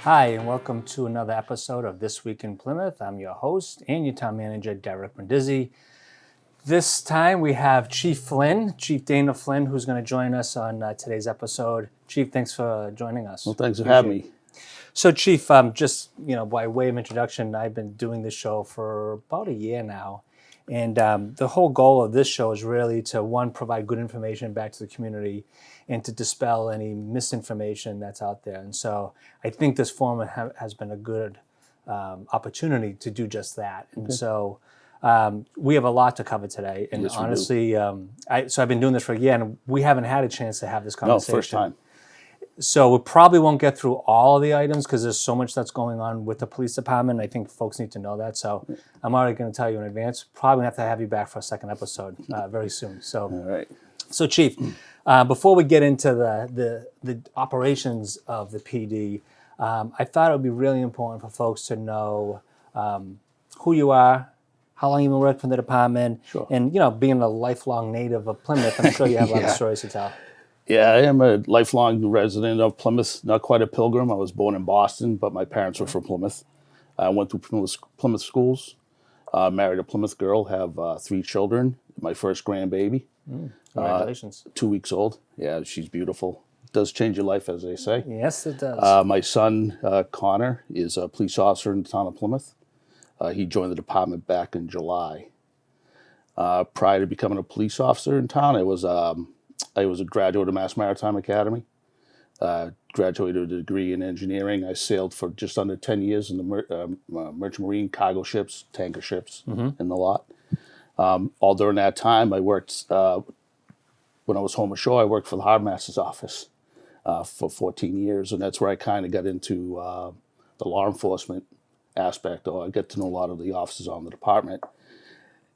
Hi, and welcome to another episode of This Week in Plymouth. I'm your host and your town manager, Derek Brindisi. This time we have Chief Dana Flynn, who's going to join us on today's episode. Chief, thanks for joining us. Well, thanks for having me. So, Chief, just by way of introduction, I've been doing this show for about a year now, and the whole goal of this show is really to, one, provide good information back to the community, and to dispel any misinformation that's out there. And so, I think this forum has been a good opportunity to do just that. And so, we have a lot to cover today, and Yes, honestly, I've been doing this for a year, and we haven't had a chance to have this conversation. No, first time. So we probably won't get through all of the items because there's so much that's going on with the police department. I think folks need to know that. So I'm already going to tell you in advance. Probably going to have to have you back for a second episode very soon. So, All right. So Chief, before we get into the operations of the PD, I thought it would be really important for folks to know who you are, how long you've been working for the department, Sure. and being a lifelong native of Plymouth, I'm sure you have a lot of stories to tell. Yeah, I am a lifelong resident of Plymouth, not quite a pilgrim. I was born in Boston, but my parents were from Plymouth. I went through Plymouth schools, married a Plymouth girl, have 3 children. My first grandbaby, Congratulations. 2 weeks old. Yeah, she's beautiful. Does change your life, as they say. Yes, it does. My son, Connor, is a police officer in the town of Plymouth. He joined the department back in July. Prior to becoming a police officer in town, I was a graduate of Mass Maritime Academy. Graduated with a degree in engineering. I sailed for just under 10 years in the merchant marine, cargo ships, tanker ships, and the lot. All during that time, I worked, when I was home ashore, I worked for the Harbor Master's office for 14 years, and that's where I kind of got into the law enforcement aspect, or I get to know a lot of the officers on the department.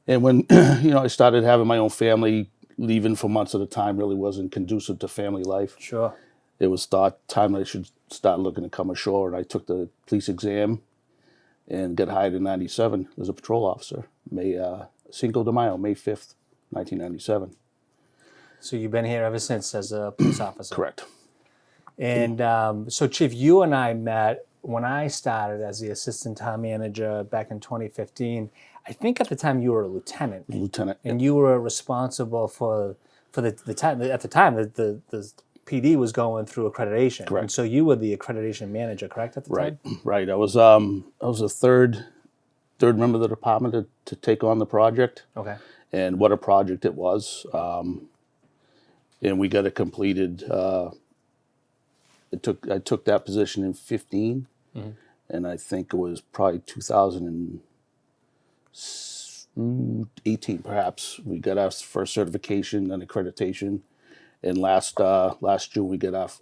And when I started having my own family, leaving for months at a time really wasn't conducive to family life. Sure. It was time that I should start looking to come ashore, and I took the police exam and got hired in '97 as a patrol officer. Cinco de Mayo, May 5th, 1997. So you've been here ever since as a police officer? Correct. And so, Chief, you and I met when I started as the assistant town manager back in 2015. I think at the time you were a lieutenant. Lieutenant. And you were responsible for the time. At the time, the PD was going through accreditation. Correct. And so you were the accreditation manager, correct, at the time? Right. I was the third member of the department to take on the project. Okay. And what a project it was. And we got it completed. I took that position in 15, and I think it was probably 2018, perhaps. We got our first certification and accreditation, and last June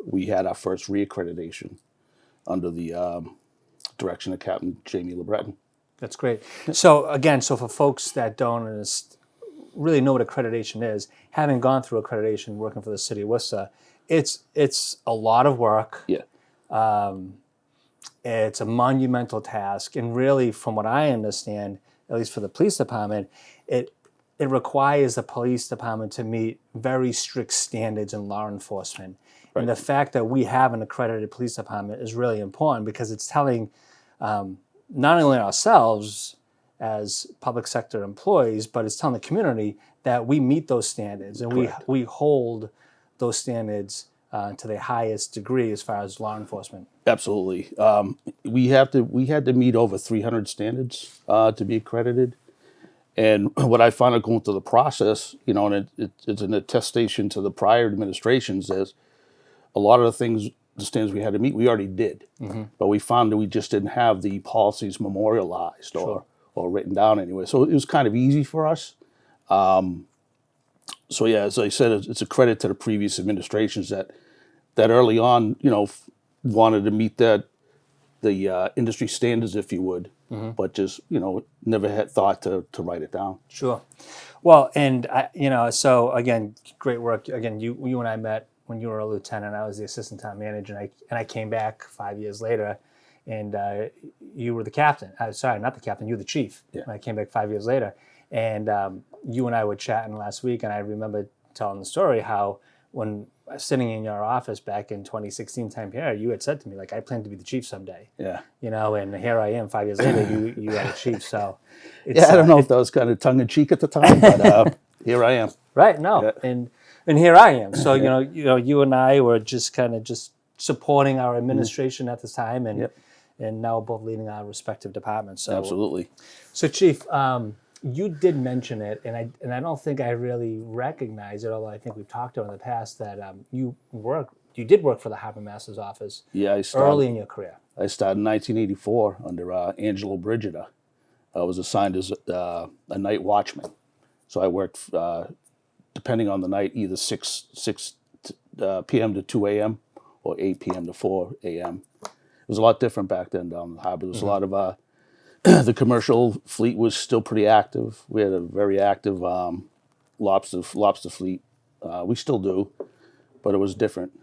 we had our first reaccreditation under the direction of Captain Jamie LeBreton. That's great. So again, for folks that don't really know what accreditation is, having gone through accreditation working for the city of Worcester, it's a lot of work. Yeah. It's a monumental task, and really, from what I understand, at least for the police department, it requires the police department to meet very strict standards in law enforcement. Right. And the fact that we have an accredited police department is really important because it's telling not only ourselves as public sector employees, but it's telling the community that we meet those standards, and we hold those standards to the highest degree as far as law enforcement. Absolutely. We had to meet over 300 standards to be accredited. And what I found out going through the process, and it's an attestation to the prior administrations, is a lot of the standards we had to meet, we already did. But we found that we just didn't have the policies memorialized or written down anyway. So it was kind of easy for us. So yeah, as I said, it's a credit to the previous administrations that early on, wanted to meet the industry standards, if you would, but just never had thought to write it down. Sure. Well, and so again, great work. Again, you and I met when you were a lieutenant. I was the assistant town manager, and I came back 5 years later, and you were the captain. Sorry, not the captain. You were the chief. Yeah. When I came back 5 years later, and you and I were chatting last week, and I remember telling the story how when sitting in your office back in 2016 time period, you had said to me, like, I plan to be the chief someday. Yeah. You know, and here I am 5 years later, you are the chief. So it's, Yeah, I don't know if that was kind of tongue in cheek at the time, but here I am. right. No. Yeah. And here I am. So, you and I were just kind of just supporting our administration at this time, and Yep. and now both leading our respective departments. So Absolutely. So, Chief, you did mention it, and I don't think I really recognize it, although I think we've talked about it in the past, that you did work for the Harbor Master's office Yeah, early in your career. I started in 1984 under Angelo Brigida. I was assigned as a night watchman. So I worked, depending on the night, either 6 p.m. to 2 a.m. or 8 p.m. to 4 a.m. It was a lot different back then down the harbor. There was a lot of the commercial fleet was still pretty active. We had a very active lobster fleet. We still do, but it was different.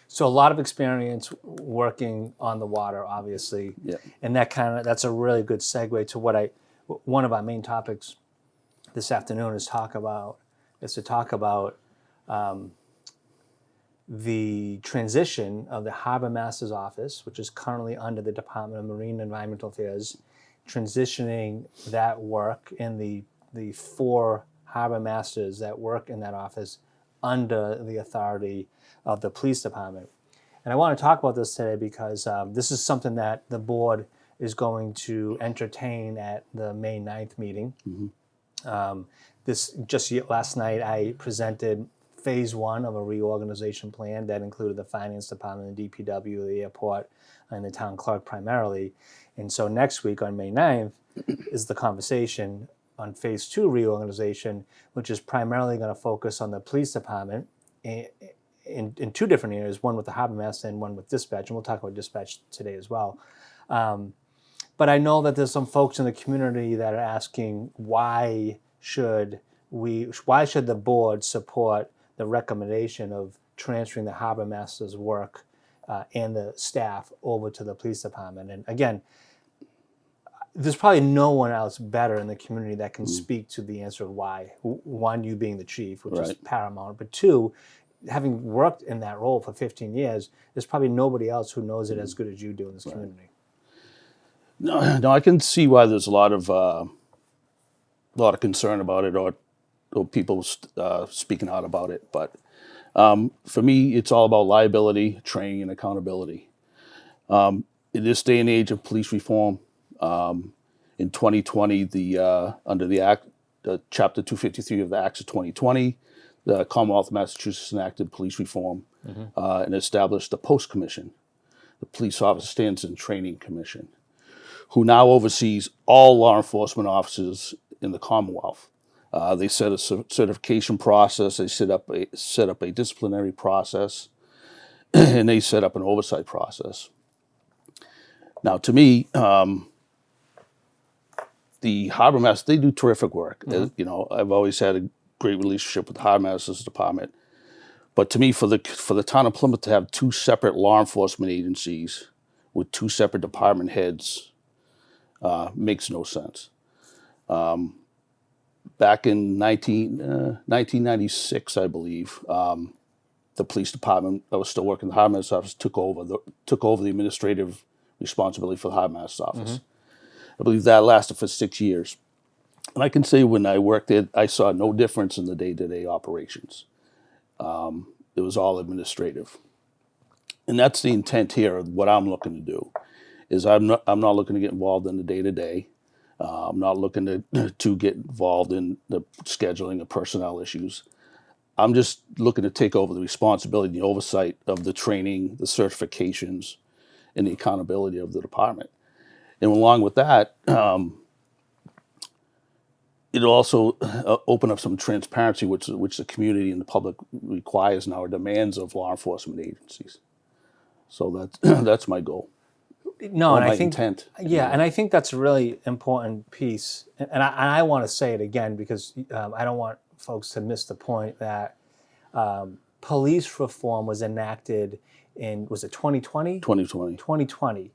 So a lot of experience working on the water, obviously, Yeah. and that's a really good segue to one of our main topics this afternoon is to talk about the transition of the Harbor Master's Office, which is currently under the Department of Marine and Environmental Affairs, transitioning that work in the 4 Harbor Masters that work in that office under the authority of the Police Department. And I want to talk about this today because this is something that the board is going to entertain at the May 9th meeting. Last night I presented phase 1 of a reorganization plan that included the finance department, the DPW, the airport, and the town clerk primarily. And so next week on May 9th is the conversation on phase 2 reorganization, which is primarily going to focus on the police department in 2 different areas, one with the harbor master and one with dispatch. And we'll talk about dispatch today as well. But I know that there's some folks in the community that are asking, why should the board support the recommendation of transferring the harbor master's work and the staff over to the police department? And again, there's probably no one else better in the community that can speak to the answer of why. 1, you being the chief, which is paramount, but 2, having worked in that role for 15 years, there's probably nobody else who knows it as good as you do in this community. No, I can see why there's a lot of concern about it, or people speaking out about it. But for me, it's all about liability, training, and accountability. In this day and age of police reform, in 2020, under the Act, Chapter 253 of the Acts of 2020, the Commonwealth of Massachusetts enacted police reform and established the Post Commission, the Police Officer Standards and Training Commission, who now oversees all law enforcement officers in the Commonwealth. They set a certification process. They set up a disciplinary process, and they set up an oversight process. Now, to me, the harbor master, they do terrific work. I've always had a great relationship with the harbor master's department. But to me, for the town of Plymouth to have 2 separate law enforcement agencies with 2 separate department heads makes no sense. Back in 1996, I believe, the police department, I was still working in the harbor master's office, took over the administrative responsibility for the harbor master's office. I believe that lasted for 6 years. And I can say when I worked there, I saw no difference in the day-to-day operations. It was all administrative. And that's the intent here of what I'm looking to do, is I'm not looking to get involved in the day-to-day. I'm not looking to get involved in the scheduling of personnel issues. I'm just looking to take over the responsibility, the oversight of the training, the certifications, and the accountability of the department. And along with that, it'll also open up some transparency, which the community and the public requires now, or demands of law enforcement agencies. So that's my goal. No, and I think intent. Yeah, and I think that's a really important piece. And I want to say it again because I don't want folks to miss the point that police reform was enacted in, was it 2020? 2020. 2020.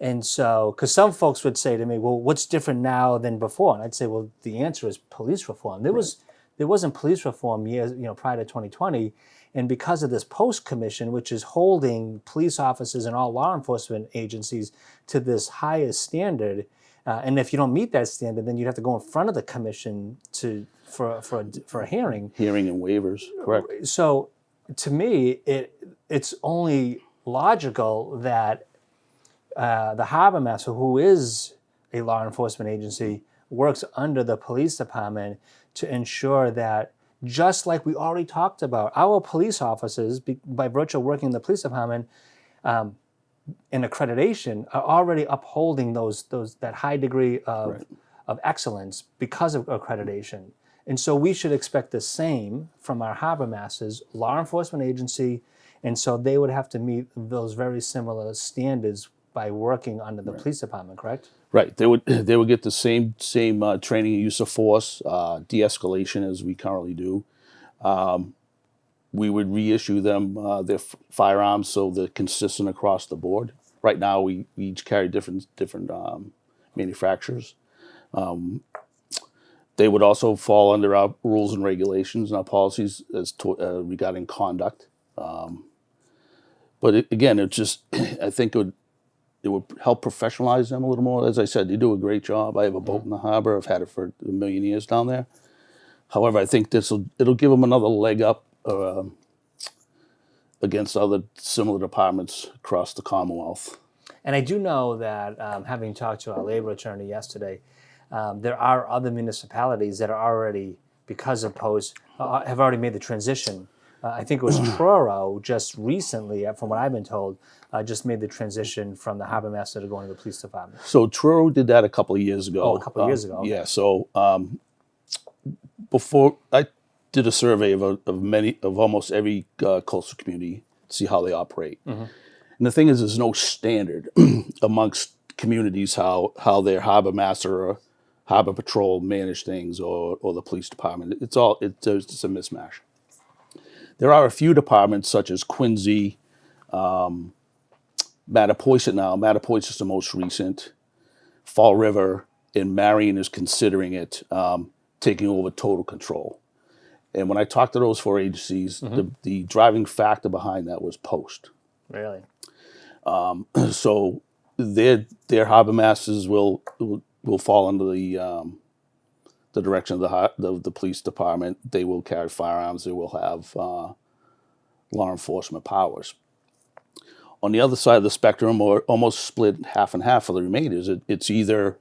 And so, because some folks would say to me, well, what's different now than before? And I'd say, well, the answer is police reform. There was there wasn't police reform years, prior to 2020, and because of this post commission, which is holding police officers and all law enforcement agencies to this higher standard, and if you don't meet that standard, then you'd have to go in front of the commission for a hearing. Hearing and waivers, correct. So, to me, it's only logical that the harbor master, who is a law enforcement agency, works under the police department to ensure that, just like we already talked about, our police officers, by virtue of working in the police department, in accreditation, are already upholding that high degree of excellence because of accreditation. And so we should expect the same from our harbor masters, law enforcement agency, and so they would have to meet those very similar standards by working under the police department, correct? Right. They would get the same training and use of force, de-escalation as we currently do. We would reissue them their firearms so they're consistent across the board. Right now, we each carry different manufacturers. They would also fall under our rules and regulations and our policies regarding conduct. But again, I think it would help professionalize them a little more. As I said, they do a great job. I have a boat in the harbor. I've had it for a million years down there. However, I think it'll give them another leg up against other similar departments across the Commonwealth. And I do know that, having talked to our labor attorney yesterday, there are other municipalities that are already, because of post, have already made the transition. I think it was Truro just recently, from what I've been told, just made the transition from the harbor master to going to the police department. So Truro did that a couple of years ago. Oh, a couple of years ago. Okay. Yeah. So before I did a survey of almost every coastal community to see how they operate. Mm-hmm. And the thing is, there's no standard amongst communities how their harbor master or harbor patrol manage things, or the police department. There's just a mismatch. There are a few departments such as Quincy, Mattapoisett now. Mattapoisett is the most recent. Fall River and Marion is considering it, taking over total control. And when I talked to those four agencies, the driving factor behind that was post. Really? So their harbor masters will fall under the direction of the police department. They will carry firearms. They will have law enforcement powers. On the other side of the spectrum, or almost split half and half for the remainders, it's either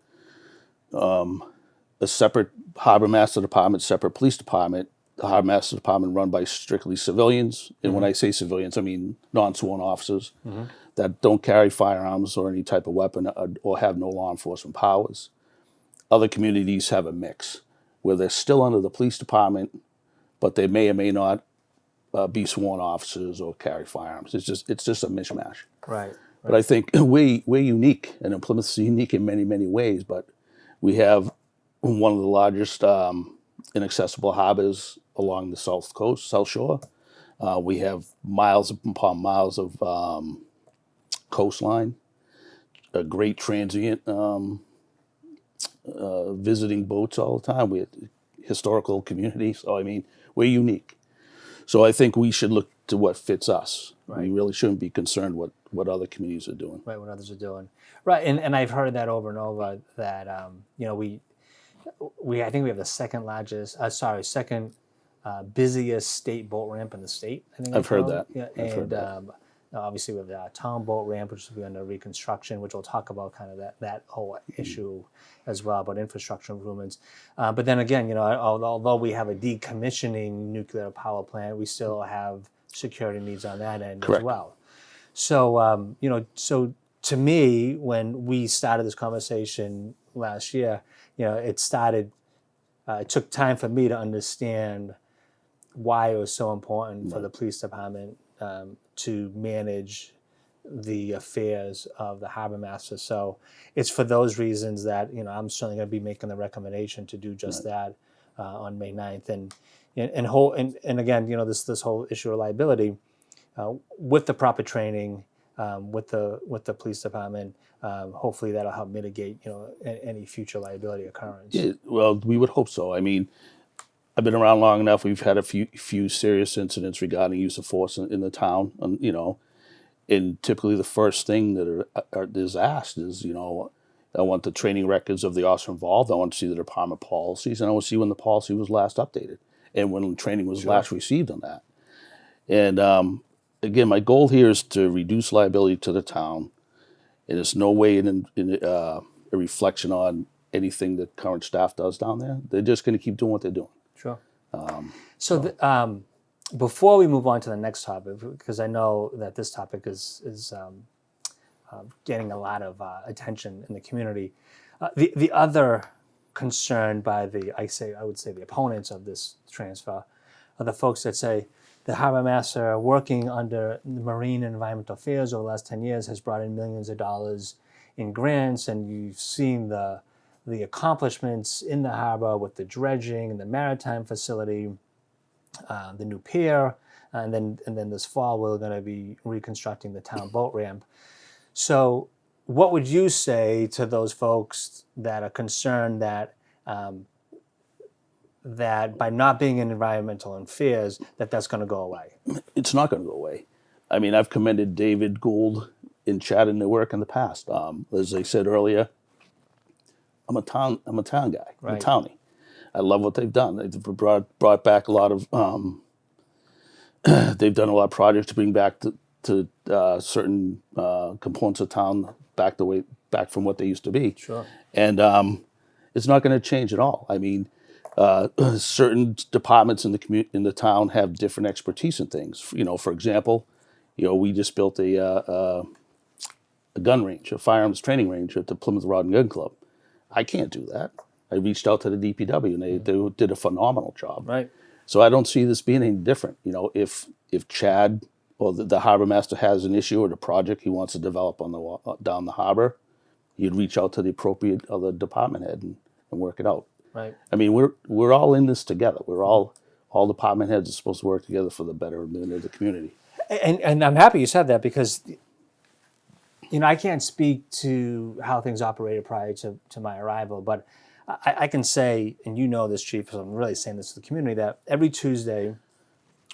a separate harbor master department, separate police department. The harbor master department run by strictly civilians, and when I say civilians, I mean non-sworn officers that don't carry firearms or any type of weapon or have no law enforcement powers. Other communities have a mix where they're still under the police department, but they may or may not be sworn officers or carry firearms. It's just a mishmash. Right. But I think we're unique, and Plymouth is unique in many, many ways. But we have one of the largest inaccessible harbors along the South Shore. We have miles upon miles of coastline, a great transient visiting boats all the time. We have historical communities. So, I mean, we're unique. So I think we should look to what fits us. Right. We really shouldn't be concerned what other communities are doing. Right, what others are doing. Right, and I've heard that over and over that, I think we have the second busiest state boat ramp in the state. I think I've heard that. Yeah, heard that. Obviously we have the town boat ramp, which will be under reconstruction, which we'll talk about kind of that whole issue as well, about infrastructure improvements. But then again, although we have a decommissioning nuclear power plant, we still have security needs on that end. Correct. As well. So, so to me, when we started this conversation last year, it took time for me to understand why it was so important for the police department to manage the affairs of the harbor master. So it's for those reasons that I'm certainly going to be making the recommendation to do just that on May 9th. And again, this whole issue of liability with the proper training with the police department. Hopefully that'll help mitigate any future liability occurrence. Yeah, well, we would hope so. I mean, I've been around long enough. We've had a few serious incidents regarding use of force in the town, and and typically the first thing that is asked is, I want the training records of the officer involved. I want to see the department policies, and I want to see when the policy was last updated and when training was last received on that. And again, my goal here is to reduce liability to the town, and it's no way in a reflection on anything that current staff does down there. They're just going to keep doing what they're doing. Sure. Before we move on to the next topic, because I know that this topic is getting a lot of attention in the community, the other concern by I would say the opponents of this transfer are the folks that say the harbor master working under Marine and Environmental Affairs over the last 10 years has brought in millions of dollars in grants, and you've seen the accomplishments in the harbor with the dredging and the maritime facility, the new pier, and then this fall we're going to be reconstructing the town boat ramp. So what would you say to those folks that are concerned that that by not being in environmental affairs, that's going to go away? It's not going to go away. I mean, I've commended David Gould and Chad in their work in the past. As I said earlier, I'm a town guy. I'm a townie. I love what they've done. They've brought back a lot of. They've done a lot of projects to bring back to certain components of town back from what they used to be. Sure. And it's not going to change at all. I mean, certain departments in the town have different expertise in things. For example, we just built a gun range, a firearms training range at the Plymouth Rod and Gun Club. I can't do that. I reached out to the DPW, and they did a phenomenal job. Right. So I don't see this being any different. If Chad or the harbor master has an issue or a project he wants to develop down the harbor, you'd reach out to the appropriate other department head and work it out. Right. I mean, we're all in this together. We're all department heads are supposed to work together for the betterment of the community. And I'm happy you said that, because I can't speak to how things operated prior to my arrival, but I can say, and this, Chief, so I'm really saying this to the community, that every Tuesday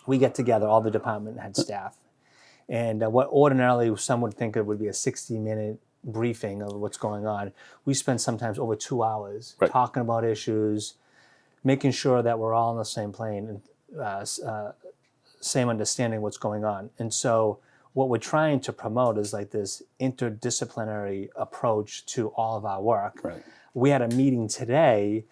we get together, all the department head staff, and what ordinarily some would think it would be a 60-minute briefing of what's going on, we spend sometimes over 2 hours talking about issues, making sure that we're all on the same plane and same understanding what's going on. And so what we're trying to promote is like this interdisciplinary approach to all of our work. Right. We had a meeting today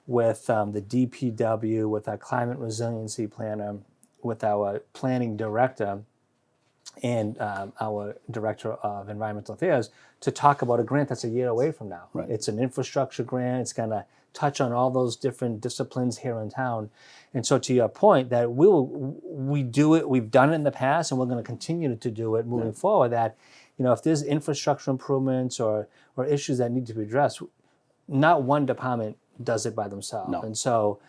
with the DPW, with our climate resiliency planner, with our planning director, and our director of environmental affairs to talk about a grant that's a year away from now. Right. It's an infrastructure grant. It's going to touch on all those different disciplines here in town. And so to your point, that we do it, we've done it in the past, and we're going to continue to do it moving forward, that if there's infrastructure improvements or issues that need to be addressed, not one department does it by themselves. No. And so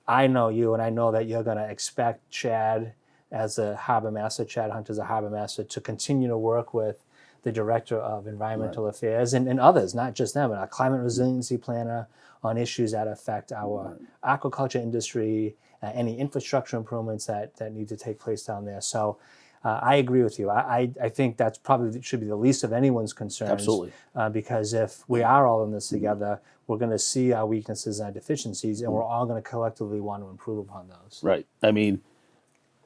I know you, and I know that you're going to expect Chad as a harbor master, Chad Hunt as a harbor master, to continue to work with the director of environmental affairs and others, not just them, and our climate resiliency planner on issues that affect our aquaculture industry, any infrastructure improvements that need to take place down there. So I agree with you. I think that's probably should be the least of anyone's concerns. Absolutely. Because if we are all in this together, we're going to see our weaknesses and our deficiencies, and we're all going to collectively want to improve upon those. Right. I mean,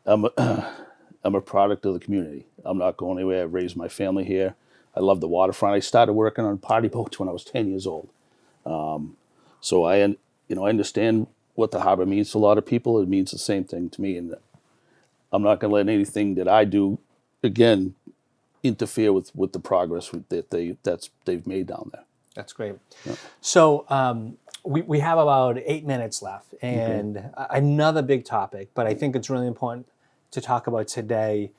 I'm a product of the community. I'm not going anywhere. I raised my family here. I love the waterfront. I started working on party boats when I was 10 years old. So I understand what the harbor means to a lot of people. It means the same thing to me, and I'm not going to let anything that I do, again, interfere with the progress that they've made down there. That's great. Yeah. So we have about 8 minutes left, and another big topic, but I think it's really important to talk about today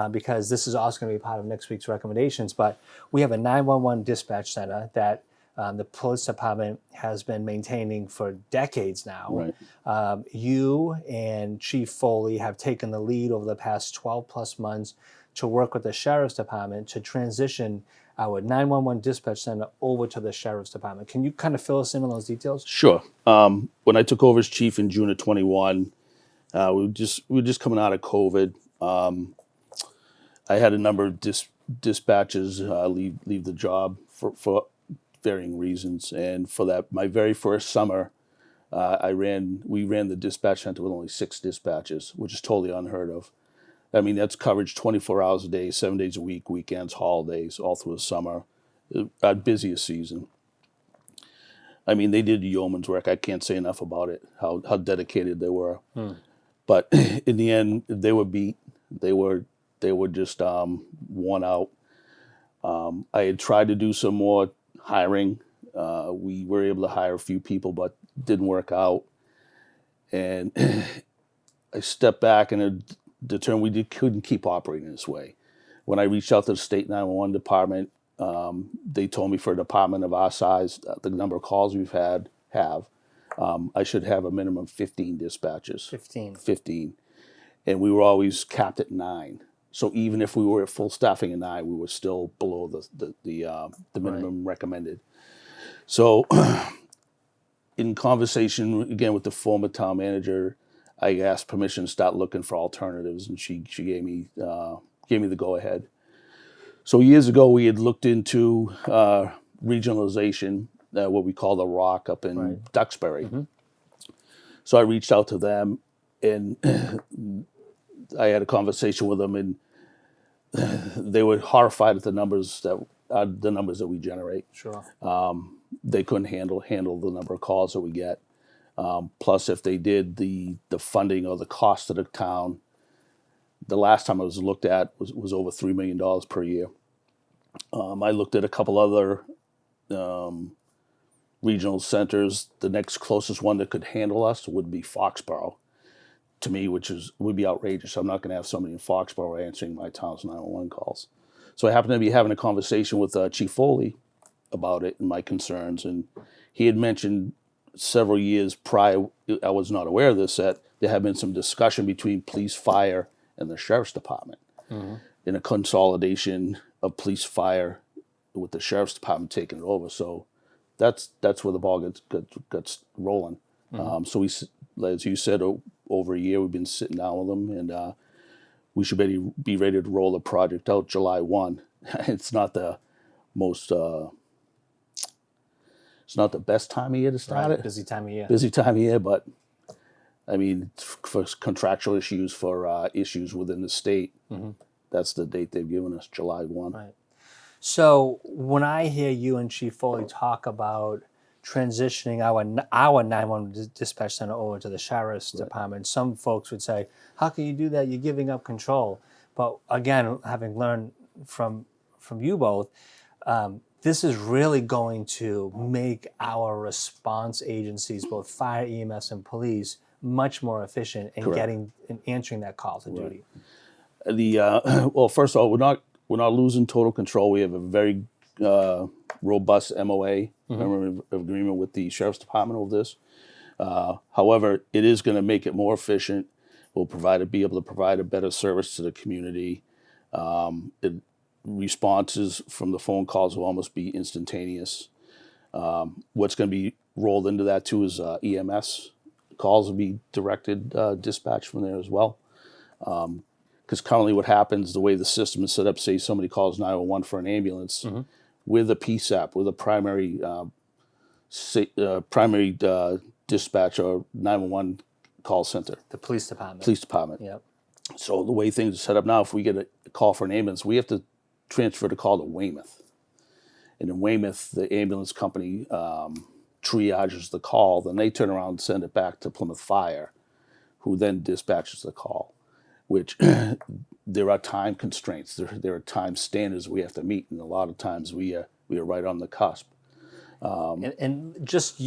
because this is also going to be part of next week's recommendations. But we have a 911 dispatch center that the police department has been maintaining for decades now. Right. You and Chief Foley have taken the lead over the past 12 plus months to work with the sheriff's department to transition our 911 dispatch center over to the sheriff's department. Can you kind of fill us in on those details? Sure. When I took over as chief in June of 21, we were just coming out of COVID. I had a number of dispatches leave the job for varying reasons, and for that, my very first summer, we ran the dispatch center with only 6 dispatches, which is totally unheard of. I mean, that's coverage 24 hours a day, 7 days a week, weekends, holidays, all through the summer, our busiest season. I mean, they did yeoman's work. I can't say enough about it, how dedicated they were. But in the end, they were beat. They were just worn out. I had tried to do some more hiring. We were able to hire a few people, but didn't work out. And I stepped back and determined we couldn't keep operating this way. When I reached out to the state 911 department, they told me for a department of our size, the number of calls we've have, I should have a minimum of 15 dispatches. 15. And we were always capped at 9. So even if we were at full staffing at 9, we were still below the minimum recommended. So in conversation, again, with the former town manager, I asked permission to start looking for alternatives, and she gave me the go-ahead. So years ago, we had looked into regionalization, what we call the Rock up in Duxbury. So I reached out to them, and I had a conversation with them, and they were horrified at the numbers that we generate. Sure. They couldn't handle the number of calls that we get. Plus, if they did the funding or the cost of the town, the last time it was looked at was over $3 million per year. I looked at a couple other regional centers. The next closest one that could handle us would be Foxborough, to me, would be outrageous. I'm not going to have somebody in Foxborough answering my town's 911 calls. So I happened to be having a conversation with Chief Foley about it and my concerns, and he had mentioned several years prior, I was not aware of this, that there had been some discussion between police, fire, and the sheriff's department in a consolidation of police, fire, with the sheriff's department taking it over. So that's where the ball gets rolling. So we, as you said, over a year we've been sitting down with them, and we should be ready to roll the project out July 1. It's not the most. It's not the best time of year to start it. Busy time of year, but I mean, for contractual issues, for issues within the state, that's the date they've given us, July 1. Right. So when I hear you and Chief Foley talk about transitioning our 911 dispatch center over to the sheriff's department, some folks would say, how can you do that? You're giving up control. But again, having learned from you both, this is really going to make our response agencies, both fire, EMS, and police, much more efficient in getting and answering that call to duty. Well, first of all, we're not losing total control. We have a very robust MOA agreement with the sheriff's department over this. However, it is going to make it more efficient. We'll be able to provide a better service to the community. Responses from the phone calls will almost be instantaneous. What's going to be rolled into that too is EMS calls will be directed dispatch from there as well. Because currently what happens, the way the system is set up, say somebody calls 911 for an ambulance, with a PSAP, with a primary dispatch or 911 call center. The police department. Police department. Yep. So the way things are set up now, if we get a call for an ambulance, we have to transfer the call to Weymouth. And in Weymouth, the ambulance company triages the call, then they turn around and send it back to Plymouth Fire, who then dispatches the call, which there are time constraints. There are time standards we have to meet, and a lot of times we are right on the cusp. And just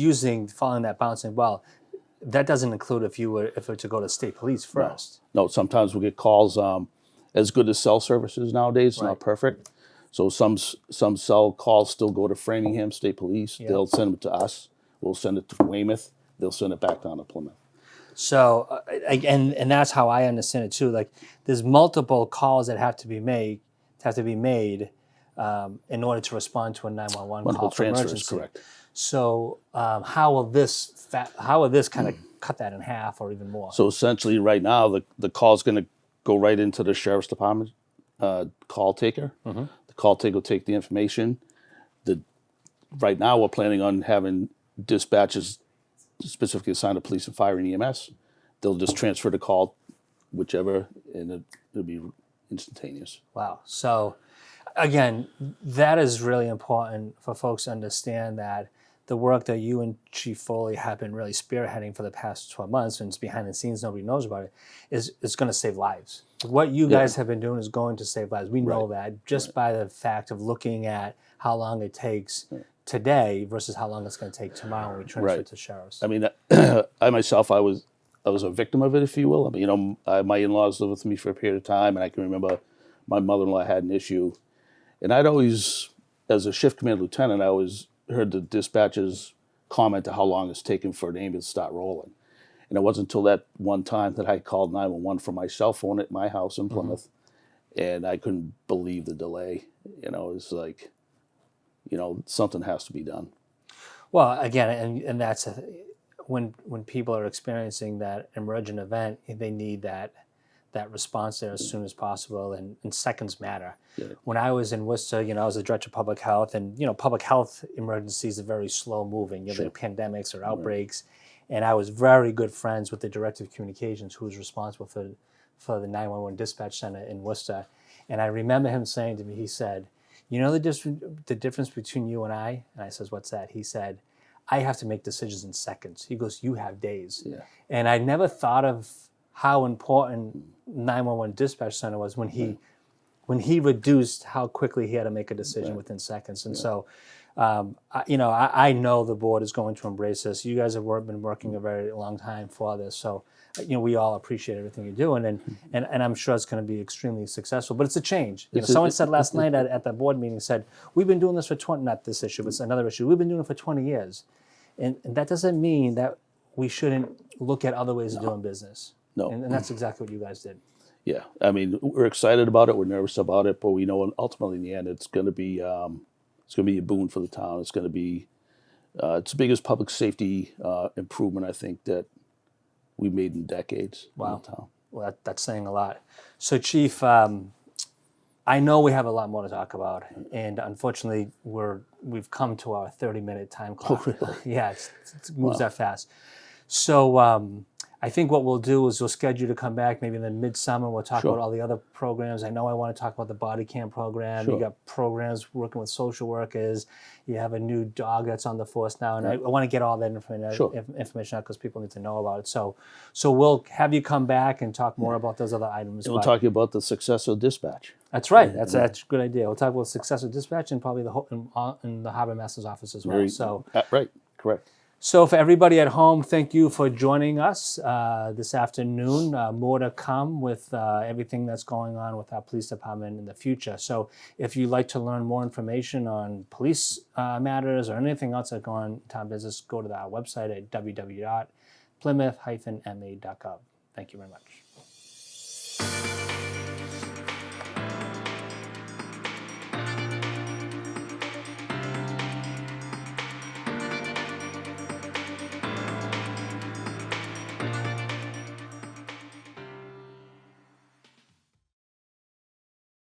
following that bouncing ball, that doesn't include if you were to go to state police first. No, sometimes we get calls. As good as cell services nowadays, it's not perfect. So some cell calls still go to Framingham State Police. Yep. They'll send them to us. We'll send it to Weymouth. They'll send it back down to Plymouth. So, and that's how I understand it too. Like, there's multiple calls that have to be made in order to respond to a 911 Multiple call for transfers, emergency. correct. So how will this kind of cut that in half or even more? So essentially, right now, the call is going to go right into the sheriff's department call taker. Mm-hmm. The call taker will take the information. Right now, we're planning on having dispatches specifically assigned to police and fire and EMS. They'll just transfer the call, whichever, and it'll be instantaneous. Wow. So again, that is really important for folks to understand that the work that you and Chief Foley have been really spearheading for the past 12 months, and it's behind the scenes, nobody knows about it, is going to save lives. What you guys have been doing is going to save lives. We know that just by the fact of looking at how long it takes today versus how long it's going to take tomorrow when we transfer to sheriffs. I mean, I myself, I was a victim of it, if you will. I mean, my in-laws lived with me for a period of time, and I can remember my mother-in-law had an issue. And I'd always, as a shift command lieutenant, I always heard the dispatchers comment to how long it's taken for an ambulance to start rolling. And it wasn't until that one time that I called 911 from my cell phone at my house in Plymouth, and I couldn't believe the delay. You know, it's like, something has to be done. Well, again, and that's when people are experiencing that emergent event, they need that response there as soon as possible, and seconds matter. Yeah. When I was in Worcester, I was the director of public health, and public health emergencies are very slow moving. There are pandemics or outbreaks, and I was very good friends with the director of communications, who was responsible for the 911 dispatch center in Worcester. And I remember him saying to me, he said, the difference between you and I says, what's that? He said, I have to make decisions in seconds. He goes, you have days. Yeah. And I never thought of how important 911 dispatch center was when he reduced how quickly he had to make a decision within seconds. And so, I know the board is going to embrace this. You guys have been working a very long time for this. So, we all appreciate everything you're doing, and I'm sure it's going to be extremely successful. But it's a change. Someone said last night at the board meeting, said, we've been doing this for not this issue, it's another issue. We've been doing it for 20 years. And that doesn't mean that we shouldn't look at other ways of doing business. No. And that's exactly what you guys did. Yeah. I mean, we're excited about it. We're nervous about it, but we know ultimately in the end, it's going to be a boon for the town. It's going to be it's the biggest public safety improvement, I think, that we've made in decades. Wow. In the town. Well, that's saying a lot. So, Chief, I know we have a lot more to talk about, and unfortunately, we've come to our 30-minute time clock. Oh, really? Yeah, it moves that fast. So, I think what we'll do is we'll schedule you to come back maybe in the midsummer. We'll talk about all the other programs. I know I want to talk about the body cam program. You got programs working with social workers. You have a new dog that's on the force now, and I want to get all that information out because people need to know about it. So we'll have you come back and talk more about those other items. And we'll talk about the success of dispatch. That's right. That's a good idea. We'll talk about success of dispatch and probably in the harbor master's office as well. Right. Correct. So for everybody at home, thank you for joining us this afternoon. More to come with everything that's going on with our police department in the future. So if you'd like to learn more information on police matters or anything else that's going on in town business, go to our website at www.plymouth-ma.gov. Thank you very much.